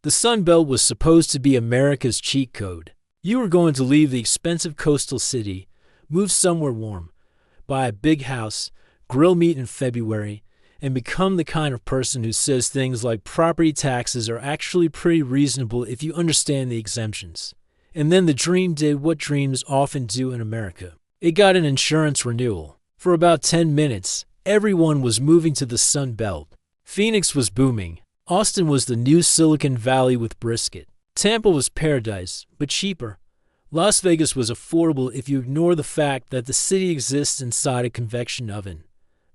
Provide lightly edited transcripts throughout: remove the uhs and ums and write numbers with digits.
The Sun Belt was supposed to be America's cheat code. You were going to leave the expensive coastal city, move somewhere warm, buy a big house, grill meat in February, and become the kind of person who says things like property taxes are actually pretty reasonable if you understand the exemptions. And then the dream did what dreams often do in America. It got an insurance renewal. For about 10 minutes, everyone was moving to the Sun Belt. Phoenix was booming. Austin was the new Silicon Valley with brisket. Tampa was paradise, but cheaper. Las Vegas was affordable if you ignore the fact that the city exists inside a convection oven.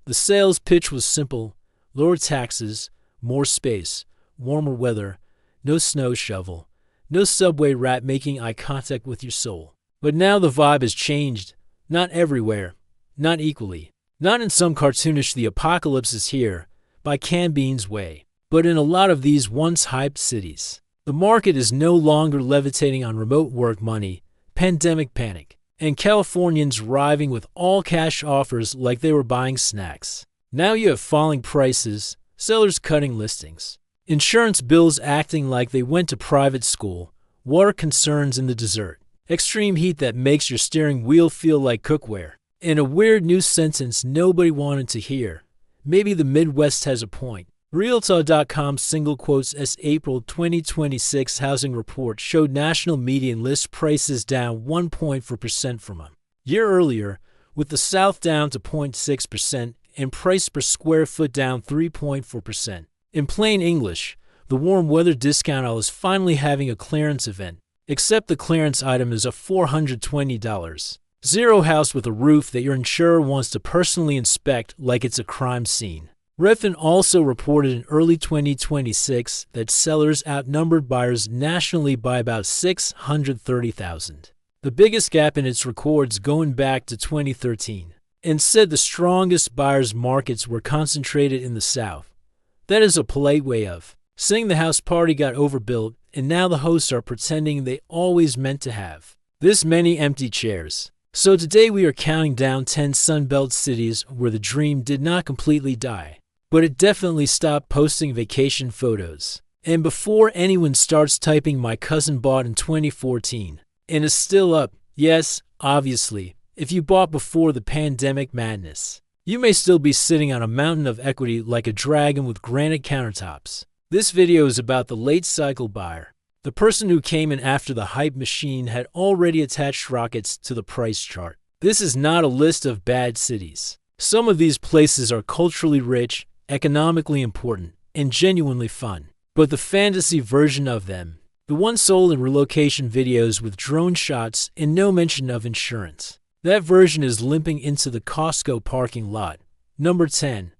The sales pitch was simple: lower taxes, more space, warmer weather, no snow shovel, no subway rat making eye contact with your soul. But now the vibe has changed. Not everywhere, not equally. Not in some cartoonish "the apocalypse is here" by Cam Bean's way, but in a lot of these once hyped cities. The market is no longer levitating on remote work money, pandemic panic, and Californians arriving with all-cash offers like they were buying snacks. Now you have falling prices, sellers cutting listings, insurance bills acting like they went to private school, water concerns in the desert, extreme heat that makes your steering wheel feel like cookware, and a weird new sentence nobody wanted to hear. Maybe the Midwest has a point. Realtor.com single quotes as April 2026 housing report showed national median list prices down 1.4% from a year earlier, with the South down to 0.6% and price per square foot down 3.4%. In plain English, the warm weather discount aisle is finally having a clearance event, except the clearance item is a $420 zero house with a roof that your insurer wants to personally inspect like it's a crime scene. Redfin also reported in early 2026 that sellers outnumbered buyers nationally by about 630,000, the biggest gap in its records going back to 2013, and said the strongest buyers' markets were concentrated in the South. That is a polite way of saying the house party got overbuilt, and now the hosts are pretending they always meant to have this many empty chairs. So today we are counting down 10 Sunbelt cities where the dream did not completely die, but it definitely stopped posting vacation photos. And before anyone starts typing "my cousin bought in 2014" and is still up, yes, obviously, if you bought before the pandemic madness, you may still be sitting on a mountain of equity like a dragon with granite countertops. This video is about the late cycle buyer. The person who came in after the hype machine had already attached rockets to the price chart. This is not a list of bad cities. Some of these places are culturally rich, economically important, and genuinely fun. But the fantasy version of them, the one sold in relocation videos with drone shots and no mention of insurance, that version is limping into the Costco parking lot. Number 10.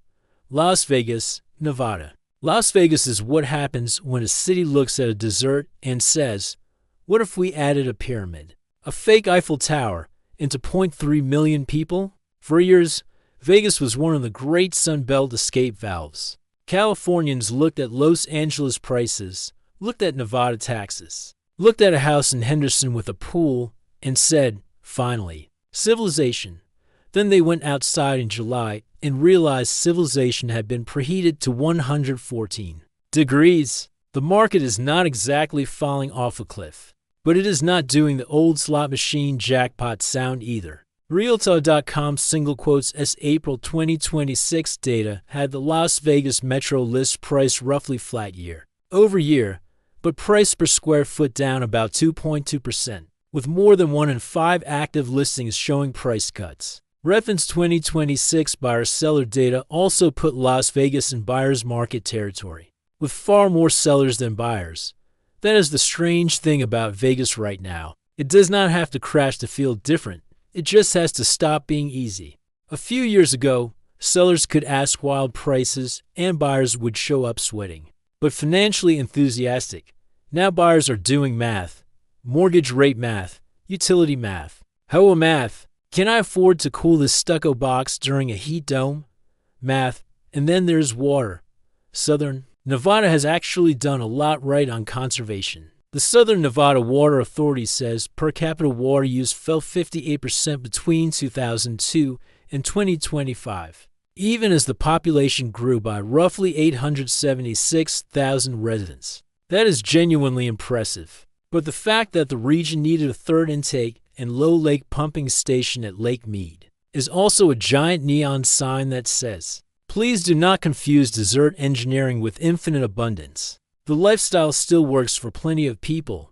Las Vegas, Nevada. Las Vegas is what happens when a city looks at a desert and says, what if we added a pyramid, a fake Eiffel Tower, into 0.3 million people? For years, Vegas was one of the great Sunbelt escape valves. Californians looked at Los Angeles prices, looked at Nevada taxes, looked at a house in Henderson with a pool, and said, finally, civilization. Then they went outside in July and realized civilization had been preheated to 114 degrees. The market is not exactly falling off a cliff, but it is not doing the old slot machine jackpot sound either. Realtor.com single quotes as April 2026 data had the Las Vegas metro list price roughly flat year over year, but price per square foot down about 2.2%, with more than 1 in 5 active listings showing price cuts. Redfin's 2026 buyer-seller data also put Las Vegas in buyer's market territory, with far more sellers than buyers. That is the strange thing about Vegas right now. It does not have to crash to feel different. It just has to stop being easy. A few years ago, sellers could ask wild prices and buyers would show up sweating, but financially enthusiastic. Now buyers are doing math, mortgage rate math, utility math, HOA math. Can I afford to cool this stucco box during a heat dome? Math. And then there's water. Southern Nevada has actually done a lot right on conservation. The Southern Nevada Water Authority says per capita water use fell 58% between 2002 and 2025, even as the population grew by roughly 876,000 residents. That is genuinely impressive. But the fact that the region needed a third intake and low lake pumping station at Lake Mead is also a giant neon sign that says, "Please do not confuse desert engineering with infinite abundance." The lifestyle still works for plenty of people.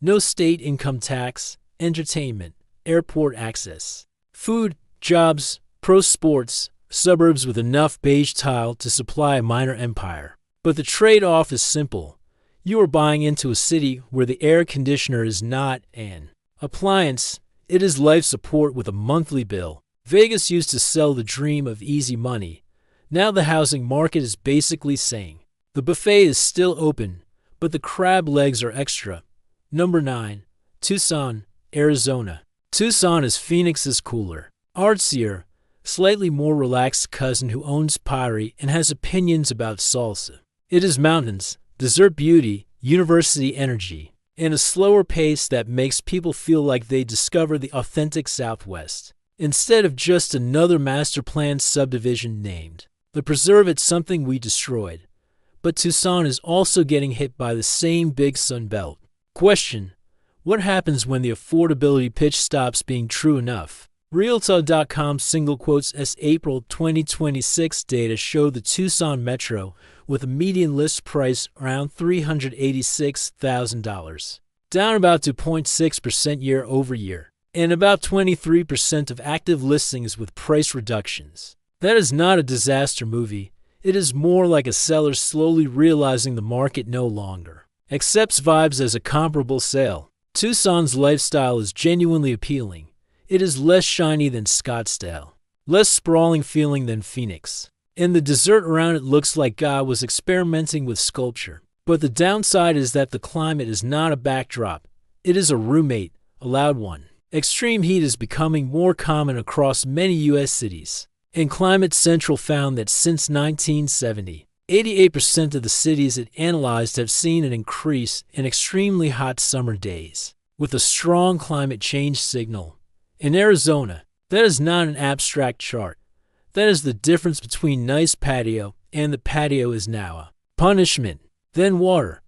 No state income tax, entertainment, airport access, food, jobs, pro sports, suburbs with enough beige tile to supply a minor empire. But the trade-off is simple. You are buying into a city where the air conditioner is not an appliance, it is life support with a monthly bill. Vegas used to sell the dream of easy money. Now the housing market is basically saying, the buffet is still open, but the crab legs are extra. Number 9. Tucson, Arizona. Tucson is Phoenix's cooler, artsier, slightly more relaxed cousin who owns pottery and has opinions about salsa. It is mountains, desert beauty, university energy, and a slower pace that makes people feel like they discover the authentic Southwest, instead of just another master-planned subdivision named the Preserve. It's something we destroyed. But Tucson is also getting hit by the same big Sun Belt. Question: what happens when the affordability pitch stops being true enough? Realtor.com as April 2026 data show the Tucson metro with a median list price around $386,000, down about 2.6% year over year, and about 23% of active listings with price reductions. That is not a disaster movie. It is more like a seller slowly realizing the market no longer accepts vibes as a comparable sale. Tucson's lifestyle is genuinely appealing. It is less shiny than Scottsdale, less sprawling feeling than Phoenix, and the desert around it looks like God was experimenting with sculpture. But the downside is that the climate is not a backdrop. It is a roommate, a loud one. Extreme heat is becoming more common across many U.S. cities, and Climate Central found that since 1970, 88% of the cities it analyzed have seen an increase in extremely hot summer days, with a strong climate change signal. In Arizona, that is not an abstract chart. That is the difference between nice patio and the patio is now a punishment. Then water.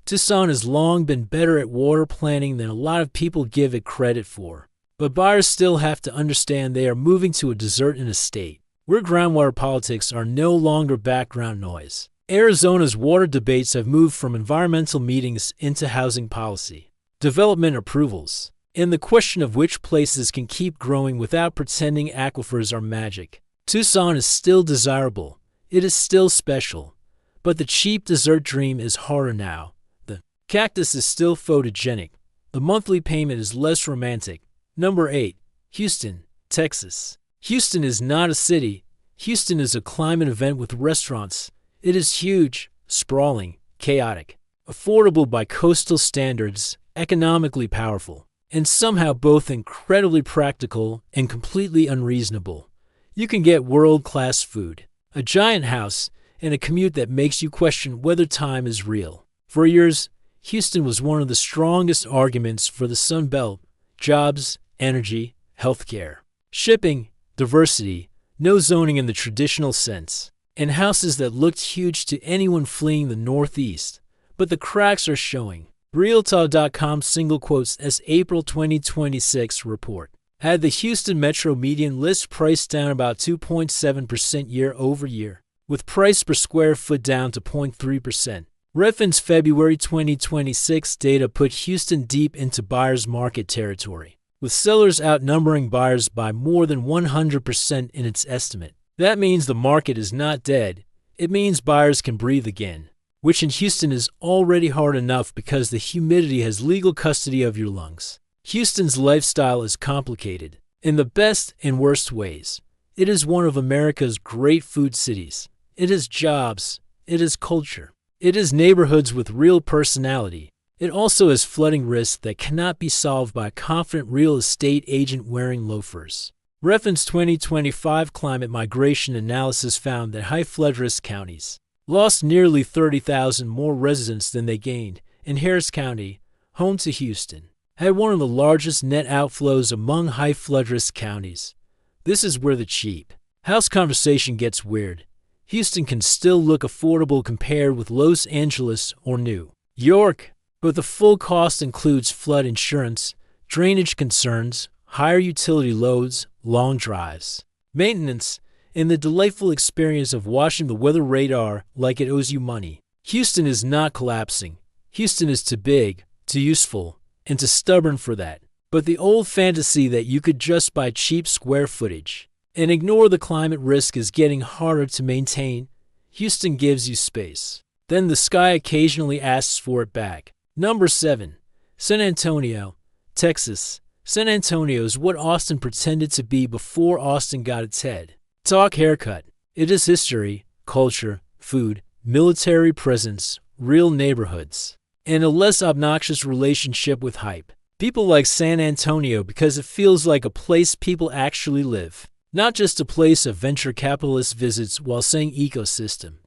Tucson has long been better at water planning than a lot of people give it credit for. But buyers still have to understand they are moving to a desert in a state where groundwater politics are no longer background noise. Arizona's water debates have moved from environmental meetings into housing policy, development approvals, and the question of which places can keep growing without pretending aquifers are magic. Tucson is still desirable. It is still special. But the cheap desert dream is harder now. The cactus is still photogenic. The monthly payment is less romantic. Number 8. Houston, Texas. Houston is not a city. Houston is a climate event with restaurants. It is huge, sprawling, chaotic, affordable by coastal standards, economically powerful, and somehow both incredibly practical and completely unreasonable. You can get world-class food, a giant house, and a commute that makes you question whether time is real. For years, Houston was one of the strongest arguments for the Sun Belt: jobs, energy, healthcare, shipping, diversity, no zoning in the traditional sense, and houses that looked huge to anyone fleeing the Northeast. But the cracks are showing. Realtor.com as April 2026 report had the Houston metro median list price down about 2.7% year over year, with price per square foot down to 0.3%. Redfin's February 2026 data put Houston deep into buyer's market territory, with sellers outnumbering buyers by more than 100% in its estimate. That means the market is not dead. It means buyers can breathe again, which in Houston is already hard enough because the humidity has legal custody of your lungs. Houston's lifestyle is complicated, in the best and worst ways. It is one of America's great food cities. It is jobs. It is culture. It is neighborhoods with real personality. It also has flooding risks that cannot be solved by a confident real estate agent wearing loafers. Redfin's 2025 climate migration analysis found that high flood risk counties lost nearly 30,000 more residents than they gained, and Harris County, home to Houston, had one of the largest net outflows among high flood risk counties. This is where the cheap house conversation gets weird. Houston can still look affordable compared with Los Angeles or New York, but the full cost includes flood insurance, drainage concerns, higher utility loads, long drives, maintenance, and the delightful experience of watching the weather radar like it owes you money. Houston is not collapsing. Houston is too big, too useful, and too stubborn for that. But the old fantasy that you could just buy cheap square footage and ignore the climate risk is getting harder to maintain. Houston gives you space. Then the sky occasionally asks for it back. Number 7. San Antonio, Texas. San Antonio is what Austin pretended to be before Austin got its head. Talk haircut. It is history, culture, food, military presence, real neighborhoods, and a less obnoxious relationship with hype. People like San Antonio because it feels like a place people actually live. Not just a place a venture capitalist visits while saying ecosystem.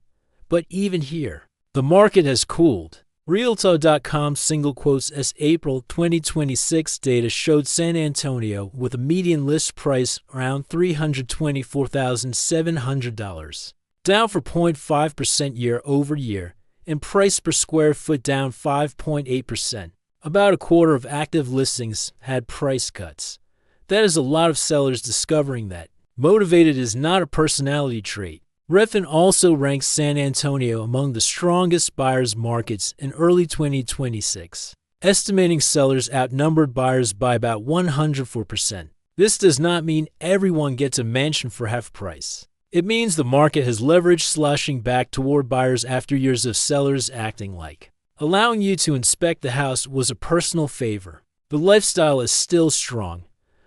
But even here, the market has cooled. Realtor.com single quotes as April 2026 data showed San Antonio with a median list price around $324,700, down 4.5% year over year, and price per square foot down 5.8%. About a quarter of active listings had price cuts. That is a lot of sellers discovering that motivated is not a personality trait. Redfin also ranks San Antonio among the strongest buyers markets in early 2026, estimating sellers outnumbered buyers by about 104%. This does not mean everyone gets a mansion for half price. It means the market has leverage sloshing back toward buyers after years of sellers acting like allowing you to inspect the house was a personal favor. The lifestyle is still strong.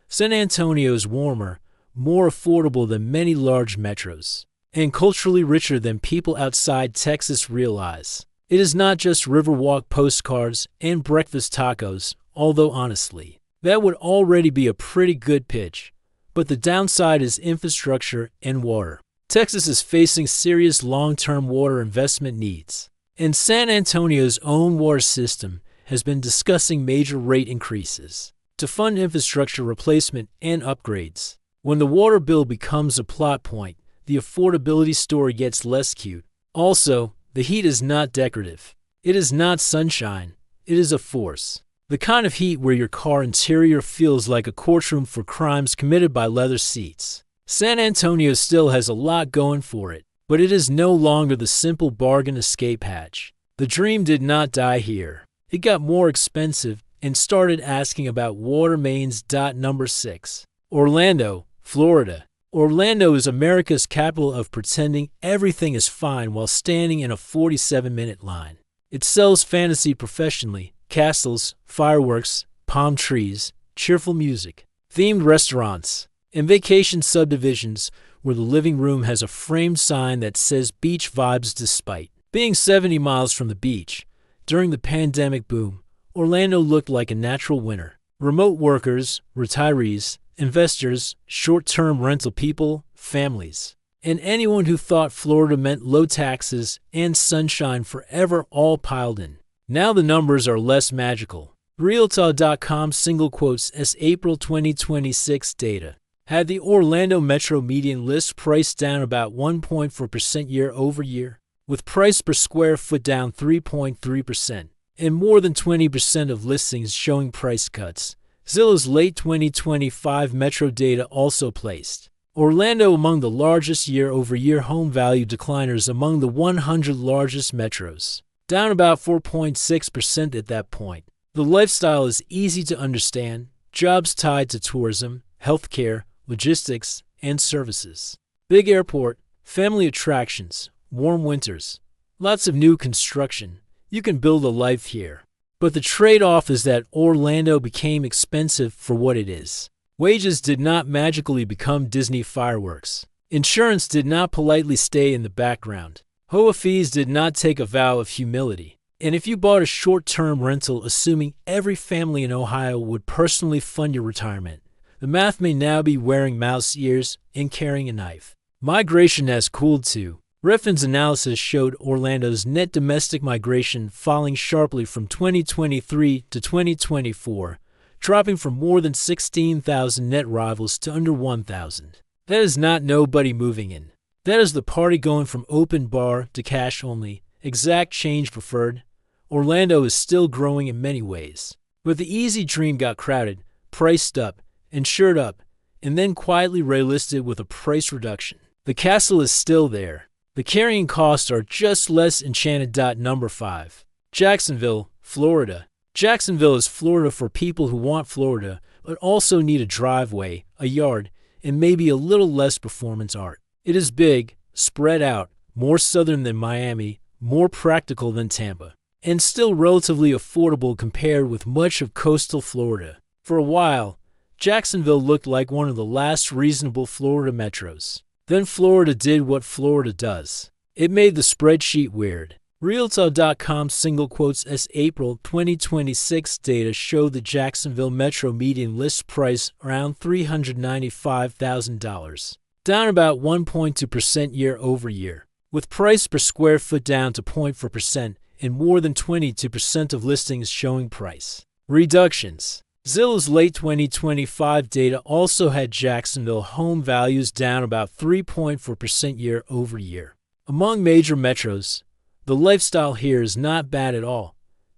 San Antonio is warmer, more affordable than many large metros, and culturally richer than people outside Texas realize. It is not just Riverwalk postcards and breakfast tacos, although honestly, that would already be a pretty good pitch. But the downside is infrastructure and water. Texas is facing serious long-term water investment needs, and San Antonio's own water system has been discussing major rate increases to fund infrastructure replacement and upgrades. When the water bill becomes a plot point, the affordability story gets less cute. Also, the heat is not decorative. It is not sunshine. It is a force. The kind of heat where your car interior feels like a courtroom for crimes committed by leather seats. San Antonio still has a lot going for it, but it is no longer the simple bargain escape hatch. The dream did not die here. It got more expensive and started asking about water mains. Number 6. Orlando, Florida. Orlando is America's capital of pretending everything is fine while standing in a 47-minute line. It sells fantasy professionally, castles, fireworks, palm trees, cheerful music, themed restaurants, and vacation subdivisions where the living room has a framed sign that says beach vibes. Despite being 70 miles from the beach, during the pandemic boom, Orlando looked like a natural winner. Remote workers, retirees, investors, short-term rental people, families, and anyone who thought Florida meant low taxes and sunshine forever all piled in. Now the numbers are less magical. Realtor.com single quotes as April 2026 data had the Orlando Metro median list price down about 1.4% year over year, with price per square foot down 3.3%, and more than 20% of listings showing price cuts. Zillow's late 2025 Metro data also placed Orlando among the largest year-over-year home value decliners among the 100 largest metros, down about 4.6% at that point. The lifestyle is easy to understand, jobs tied to tourism, healthcare, logistics, and services. Big airport, family attractions, warm winters, lots of new construction. You can build a life here. But the trade-off is that Orlando became expensive for what it is. Wages did not magically become Disney fireworks. Insurance did not politely stay in the background. HOA fees did not take a vow of humility. And if you bought a short-term rental assuming every family in Ohio would personally fund your retirement, the math may now be wearing mouse ears and carrying a knife. Migration has cooled too. Redfin's analysis showed Orlando's net domestic migration falling sharply from 2023 to 2024, dropping from more than 16,000 net arrivals to under 1,000. That is not nobody moving in. That is the party going from open bar to cash only, exact change preferred. Orlando is still growing in many ways. But the easy dream got crowded, priced up, insured up, and then quietly relisted with a price reduction. The castle is still there. The carrying costs are just less enchanted. Number 5. Jacksonville, Florida. Jacksonville is Florida for people who want Florida, but also need a driveway, a yard, and maybe a little less performance art. It is big, spread out, more southern than Miami, more practical than Tampa, and still relatively affordable compared with much of coastal Florida. For a while, Jacksonville looked like one of the last reasonable Florida metros. Then Florida did what Florida does. It made the spreadsheet weird. Realtor.com single quotes as April 2026 data show the Jacksonville Metro median list price around $395,000, down about 1.2% year over year, with price per square foot down to 0.4% and more than 22% of listings showing price reductions. Zillow's late 2025 data also had Jacksonville home values down about 3.4% year over year. Among major metros, the lifestyle here is not bad at all.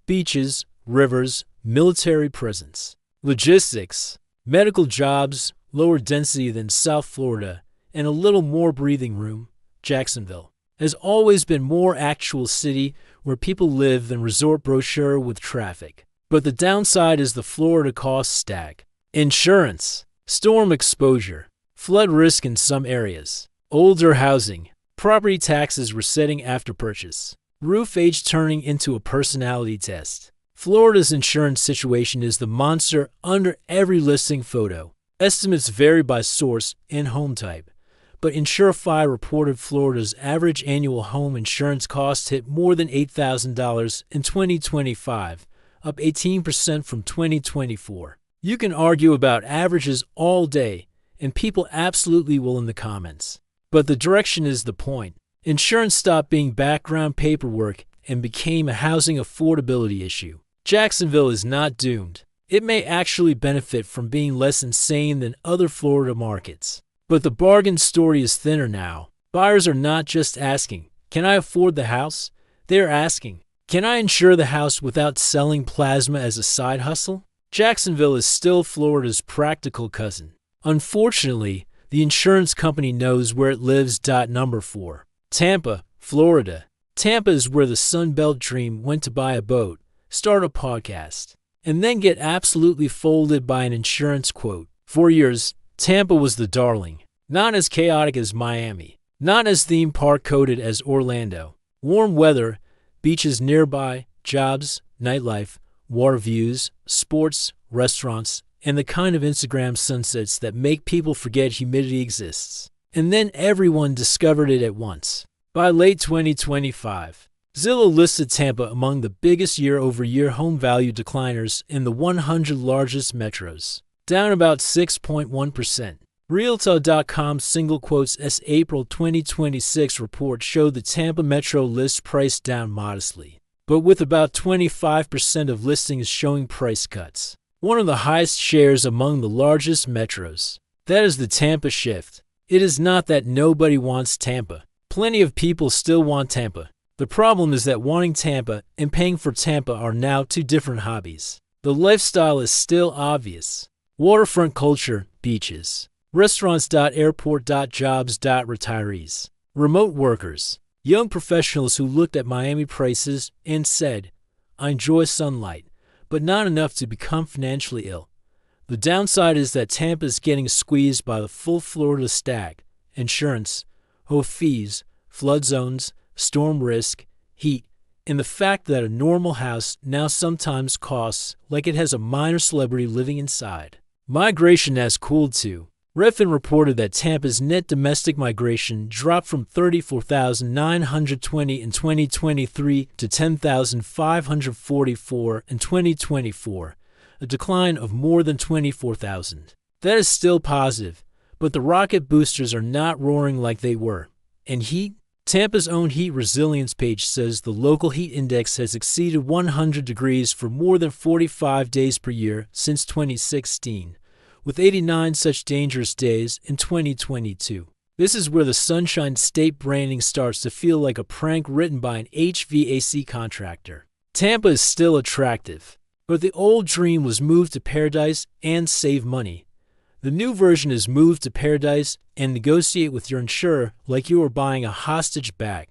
Beaches, rivers, military presence, logistics, medical jobs, lower density than South Florida, and a little more breathing room. Jacksonville has always been more actual city where people live than resort brochure with traffic. But the downside is the Florida cost stack. Insurance, storm exposure, flood risk in some areas, older housing, property taxes resetting after purchase, roof age turning into a personality test. Florida's insurance situation is the monster under every listing photo. Estimates vary by source and home type, but Insurify reported Florida's average annual home insurance cost hit more than $8,000 in 2025, up 18% from 2024. You can argue about averages all day, and people absolutely will in the comments. But the direction is the point. Insurance stopped being background paperwork and became a housing affordability issue. Jacksonville is not doomed. It may actually benefit from being less insane than other Florida markets. But the bargain story is thinner now. Buyers are not just asking, "Can I afford the house?" They're asking, "Can I insure the house without selling plasma as a side hustle?" Jacksonville is still Florida's practical cousin. Unfortunately, the insurance company knows where it lives. Number 4. Tampa, Florida. Tampa is where the Sunbelt dream went to buy a boat, start a podcast, and then get absolutely folded by an insurance quote. For years, Tampa was the darling. Not as chaotic as Miami, not as theme park coded as Orlando. Warm weather, beaches nearby, jobs, nightlife, water views, sports, restaurants, and the kind of Instagram sunsets that make people forget humidity exists. And then everyone discovered it at once. By late 2025, Zillow listed Tampa among the biggest year-over-year home value decliners in the 100 largest metros, down about 6.1%. Realtor.com single quotes as April 2026 report showed the Tampa metro list price down modestly, but with about 25% of listings showing price cuts, one of the highest shares among the largest metros. That is the Tampa shift. It is not that nobody wants Tampa. Plenty of people still want Tampa. The problem is that wanting Tampa and paying for Tampa are now two different hobbies. The lifestyle is still obvious. Waterfront culture, beaches. Restaurants. Airport. Jobs. Retirees. Remote workers. Young professionals who looked at Miami prices and said, "I enjoy sunlight, but not enough to become financially ill." The downside is that Tampa is getting squeezed by the full Florida stack: insurance, fees, flood zones, storm risk, heat, and the fact that a normal house now sometimes costs like it has a minor celebrity living inside. Migration has cooled too. Redfin reported that Tampa's net domestic migration dropped from 34,920 in 2023 to 10,544 in 2024, a decline of more than 24,000. That is still positive, but the rocket boosters are not roaring like they were. And heat? Tampa's own heat resilience page says the local heat index has exceeded 100 degrees for more than 45 days per year since 2016, with 89 such dangerous days in 2022. This is where the Sunshine State branding starts to feel like a prank written by an HVAC contractor. Tampa is still attractive, but the old dream was move to paradise and save money. The new version is move to paradise and negotiate with your insurer like you were buying a hostage back.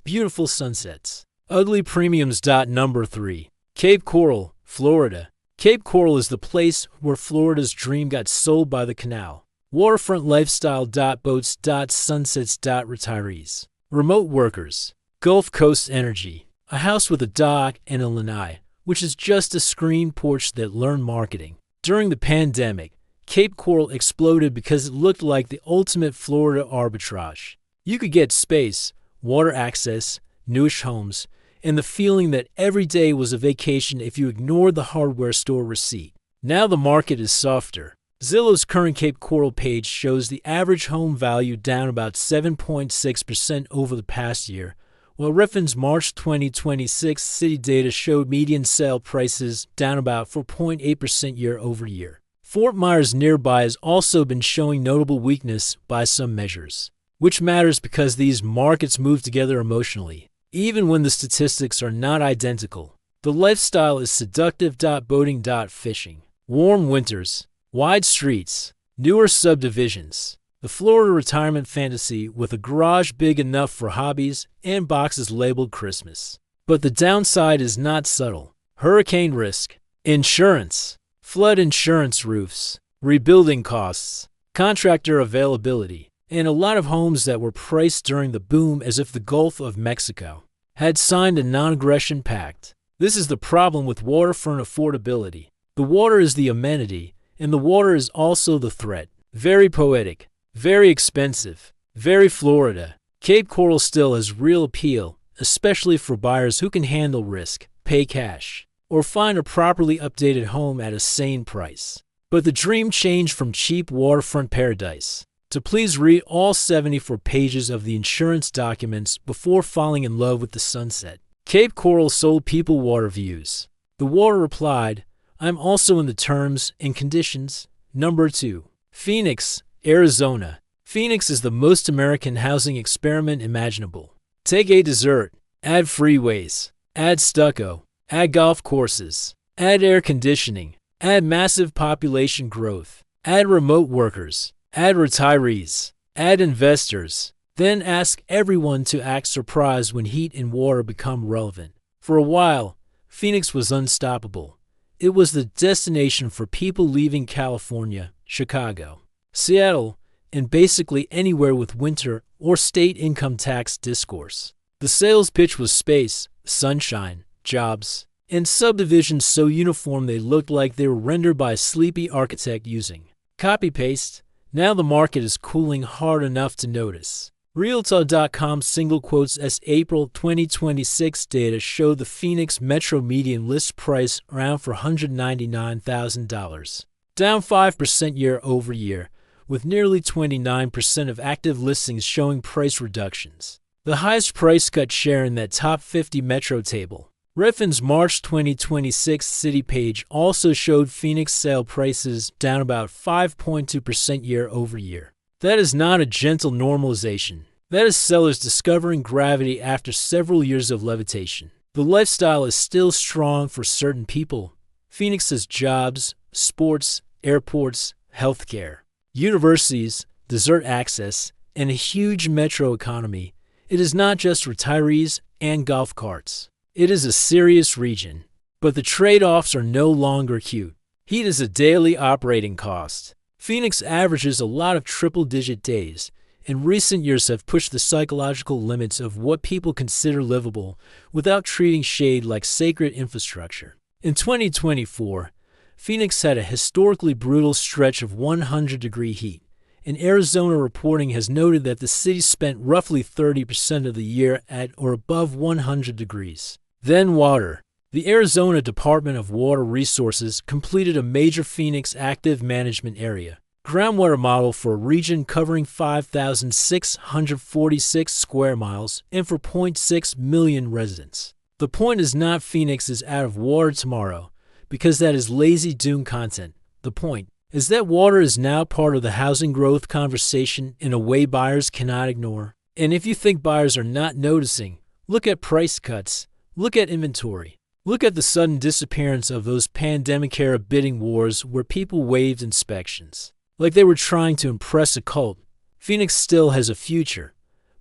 Beautiful sunsets. Ugly premiums. Number 3. Cape Coral, Florida. Cape Coral is the place where Florida's dream got sold by the canal. Waterfront lifestyle. Boats. Sunsets. Retirees. Remote workers. Gulf Coast energy. A house with a dock and a lanai, which is just a screen porch that learned marketing. During the pandemic, Cape Coral exploded because it looked like the ultimate Florida arbitrage. You could get space, water access, newish homes, and the feeling that every day was a vacation if you ignored the hardware store receipt. Now the market is softer. Zillow's current Cape Coral page shows the average home value down about 7.6% over the past year, while Redfin's March 2026 city data showed median sale prices down about 4.8% year over year. Fort Myers nearby has also been showing notable weakness by some measures, which matters because these markets move together emotionally, even when the statistics are not identical. The lifestyle is seductive. Boating. Fishing. Warm winters, wide streets, newer subdivisions. The Florida retirement fantasy with a garage big enough for hobbies and boxes labeled Christmas. But the downside is not subtle. Hurricane risk, insurance, flood insurance, roofs, rebuilding costs, contractor availability, and a lot of homes that were priced during the boom as if the Gulf of Mexico had signed a non-aggression pact. This is the problem with waterfront affordability. The water is the amenity, and the water is also the threat. Very poetic, very expensive, very Florida. Cape Coral still has real appeal, especially for buyers who can handle risk, pay cash, or find a properly updated home at a sane price. But the dream changed from cheap waterfront paradise to please read all 74 pages of the insurance documents before falling in love with the sunset. Cape Coral sold people water views. The water replied, I'm also in the terms and conditions. Number 2. Phoenix, Arizona. Phoenix is the most American housing experiment imaginable. Take a dessert, add freeways, add stucco, add golf courses, add air conditioning, add massive population growth, add remote workers, add retirees, add investors, then ask everyone to act surprised when heat and water become relevant. For a while, Phoenix was unstoppable. It was the destination for people leaving California, Chicago, Seattle, and basically anywhere with winter or state income tax discourse. The sales pitch was space, sunshine, jobs, and subdivisions so uniform they looked like they were rendered by a sleepy architect using copy-paste. Now the market is cooling hard enough to notice. Realtor.com single quotes as April 2026 data showed the Phoenix Metro median list price around for $199,000, down 5% year over year, with nearly 29% of active listings showing price reductions. The highest price cut share in that top 50 metro table. Redfin's March 2026 city page also showed Phoenix sale prices down about 5.2% year over year. That is not a gentle normalization. That is sellers discovering gravity after several years of levitation. The lifestyle is still strong for certain people. Phoenix has jobs, sports, airports, healthcare, universities, dessert access, and a huge metro economy. It is not just retirees and golf carts. It is a serious region. But the trade-offs are no longer cute. Heat is a daily operating cost. Phoenix averages a lot of triple-digit days, and recent years have pushed the psychological limits of what people consider livable without treating shade like sacred infrastructure. In 2024, Phoenix had a historically brutal stretch of 100-degree heat, and Arizona reporting has noted that the city spent roughly 30% of the year at or above 100 degrees. Then water. The Arizona Department of Water Resources completed a major Phoenix active management area groundwater model for a region covering 5,646 square miles and for 0.6 million residents. The point is not Phoenix is out of water tomorrow, because that is lazy doom content. The point is that water is now part of the housing growth conversation in a way buyers cannot ignore. And if you think buyers are not noticing, look at price cuts, look at inventory, Look at the sudden disappearance of those pandemic-era bidding wars where people waived inspections. Like they were trying to impress a cult. Phoenix still has a future,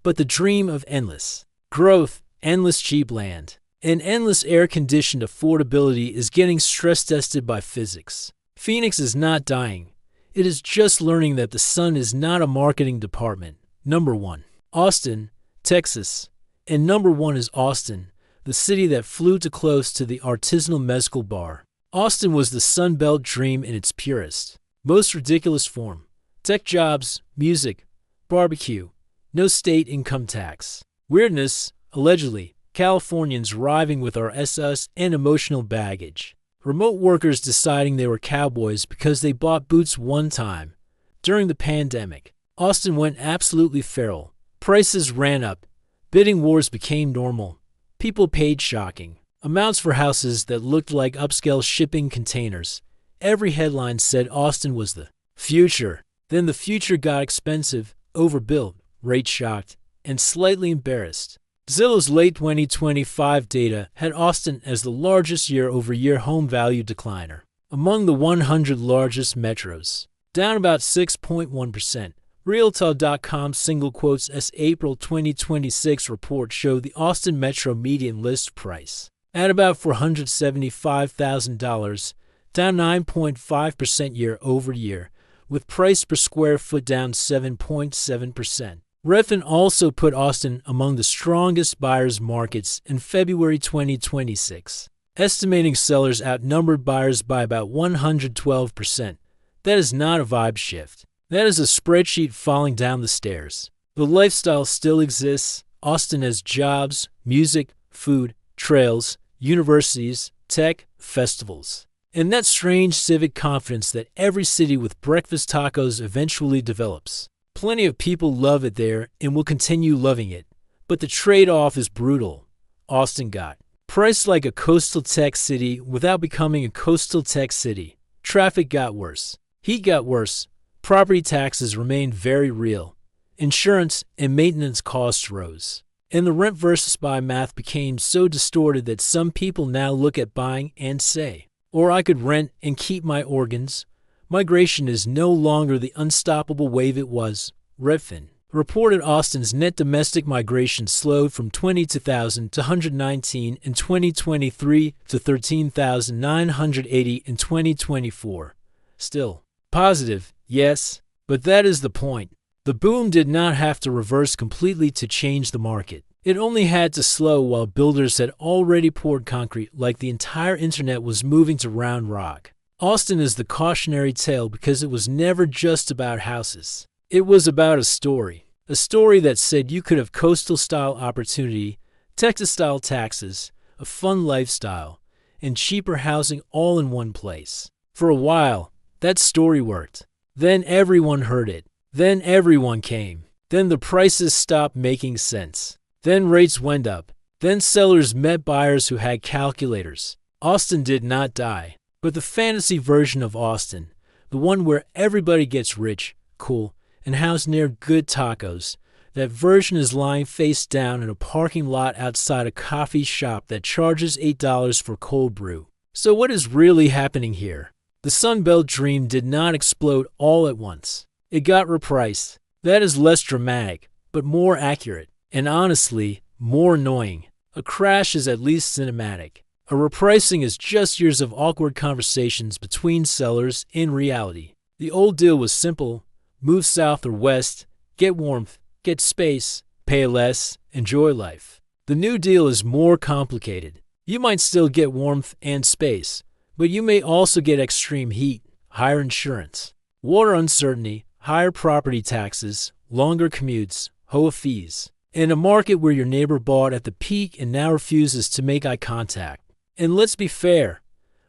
but the dream of endless growth, endless cheap land, and endless air-conditioned affordability is getting stress-tested by physics. Phoenix is not dying. It is just learning that the sun is not a marketing department. Number 1. Austin, Texas. And number 1 is Austin, the city that flew too close to the artisanal mezcal bar. Austin was the Sunbelt dream in its purest, most ridiculous form. Tech jobs, music, barbecue, no state income tax. Weirdness, allegedly, Californians arriving with our SS and emotional baggage. Remote workers deciding they were cowboys because they bought boots one time. During the pandemic, Austin went absolutely feral. Prices ran up. Bidding wars became normal. People paid shocking amounts for houses that looked like upscale shipping containers. Every headline said Austin was the future. Then the future got expensive, overbuilt, rate shocked, and slightly embarrassed. Zillow's late 2025 data had Austin as the largest year-over-year home value decliner among the 100 largest metros, down about 6.1%. Realtor.com's single quotes as April 2026 report showed the Austin Metro median list price at about $475,000, down 9.5% year-over-year, with price per square foot down 7.7%. Redfin also put Austin among the strongest buyers markets in February 2026, estimating sellers outnumbered buyers by about 112%. That is not a vibe shift. That is a spreadsheet falling down the stairs. The lifestyle still exists. Austin has jobs, music, food, trails, universities, tech, festivals, and that strange civic confidence that every city with breakfast tacos eventually develops. Plenty of people love it there and will continue loving it, but the trade-off is brutal. Austin got priced like a coastal tech city without becoming a coastal tech city. Traffic got worse. Heat got worse. Property taxes remained very real. Insurance and maintenance costs rose. And the rent versus buy math became so distorted that some people now look at buying and say, or I could rent and keep my organs. Migration is no longer the unstoppable wave it was. Redfin reported Austin's net domestic migration slowed from 22,000 to 119 in 2023 to 13,980 in 2024. Still positive, yes, but that is the point. The boom did not have to reverse completely to change the market. It only had to slow while builders had already poured concrete like the entire internet was moving to Round Rock. Austin is the cautionary tale because it was never just about houses. It was about a story that said you could have coastal-style opportunity, Texas-style taxes, a fun lifestyle, and cheaper housing all in one place. For a while, that story worked. Then everyone heard it. Then everyone came. Then the prices stopped making sense. Then rates went up. Then sellers met buyers who had calculators. Austin did not die. But the fantasy version of Austin, the one where everybody gets rich, cool, and housed near good tacos, that version is lying face down in a parking lot outside a coffee shop that charges $8 for cold brew. So what is really happening here? The Sunbelt dream did not explode all at once. It got repriced. That is less dramatic, but more accurate, and honestly, more annoying. A crash is at least cinematic. A repricing is just years of awkward conversations between sellers in reality. The old deal was simple: move south or west, get warmth, get space, pay less, enjoy life. The new deal is more complicated. You might still get warmth and space, but you may also get extreme heat, higher insurance, water uncertainty, higher property taxes, longer commutes, HOA fees, in a market where your neighbor bought at the peak and now refuses to make eye contact. And let's be fair,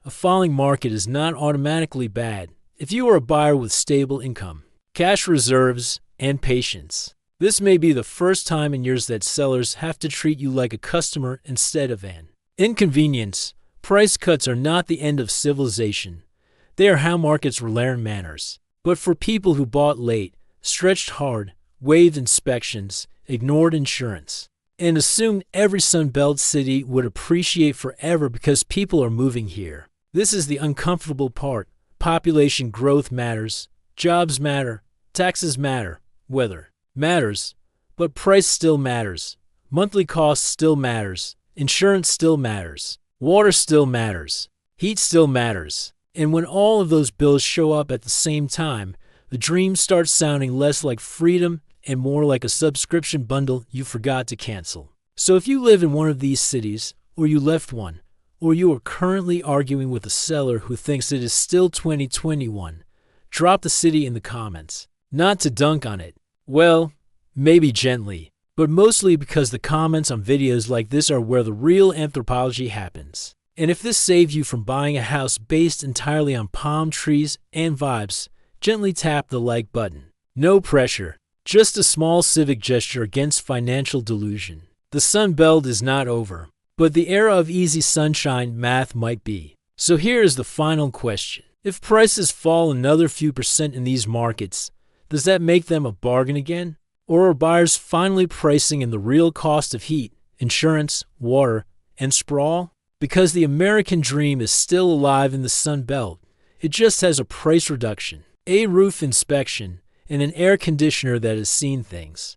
a falling market is not automatically bad if you are a buyer with stable income, cash reserves, and patience. This may be the first time in years that sellers have to treat you like a customer instead of an inconvenience. Price cuts are not the end of civilization. They are how markets relearn manners. But for people who bought late, stretched hard, waived inspections, ignored insurance, and assumed every Sun Belt city would appreciate forever because people are moving here. This is the uncomfortable part. Population growth matters, jobs matter, taxes matter, weather matters, but price still matters. Monthly cost still matters, insurance still matters, water still matters, heat still matters. And when all of those bills show up at the same time, the dream starts sounding less like freedom and more like a subscription bundle you forgot to cancel. So if you live in one of these cities, or you left one, or you are currently arguing with a seller who thinks it is still 2021, drop the city in the comments. Not to dunk on it. Well, maybe gently, but mostly because the comments on videos like this are where the real anthropology happens. And if this saved you from buying a house based entirely on palm trees and vibes, gently tap the like button. No pressure, just a small civic gesture against financial delusion. The Sun Belt is not over, but the era of easy sunshine math might be. So here is the final question. If prices fall another few percent in these markets, does that make them a bargain again? Or are buyers finally pricing in the real cost of heat, insurance, water, and sprawl? Because the American dream is still alive in the Sun Belt. It just has a price reduction, a roof inspection, and an air conditioner that has seen things.